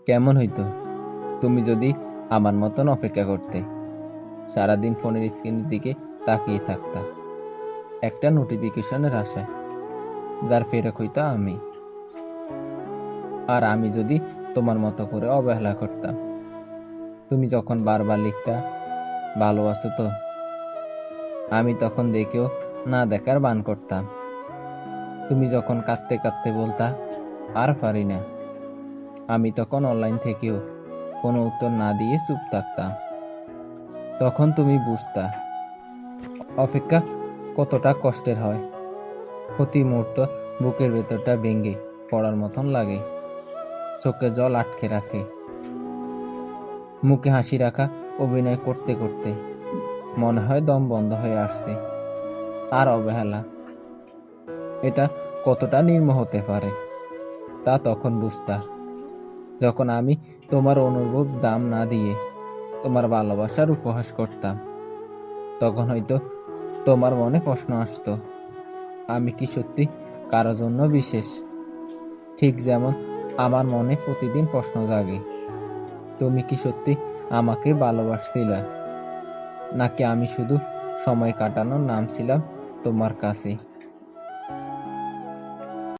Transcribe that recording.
কেমন হইতো তুমি যদি আমার মতন অপেক্ষা করতে, সারাদিন ফোনের স্ক্রিনের দিকে তাকিয়ে থাকতা একটা নোটিফিকেশনের আশায়, যার ফেরক হইতো আমি। আর আমি যদি তোমার মতো করে অবহেলা করতাম, তুমি যখন বারবার লিখতা ভালো আছো তো, আমি তখন দেখেও না দেখার ভান করতাম। তুমি যখন কাঁদতে কাঁদতে বলতা আর পারি না, আমি তখন অনলাইন থেকেও কোনো উত্তর না দিয়ে চুপ থাকতাম। তখন তুমি বুঝতা অপেক্ষা কতটা কষ্টের হয়। প্রতি মুহূর্ত বুকের ভেতরটা ভেঙে পড়ার মতন লাগে, চোখে জল আটকে রাখে, মুখে হাসি রাখা অভিনয় করতে করতে মনে হয় দম বন্ধ হয়ে আসছে। আর অবহেলা এটা কতটা নির্মম হতে পারে তা তখন বুঝতা, যখন আমি তোমার অনুভব দাম না দিয়ে তোমার ভালোবাসার উপহাস করতাম। তখন হয়তো তোমার মনে প্রশ্ন আসতো, আমি কি সত্যি কারো জন্য বিশেষ? ঠিক যেমন আমার মনে প্রতিদিন প্রশ্ন জাগে, তুমি কি সত্যি আমাকে ভালোবাসছিলে, নাকি আমি শুধু সময় কাটানোর নাম ছিলাম তোমার কাছে?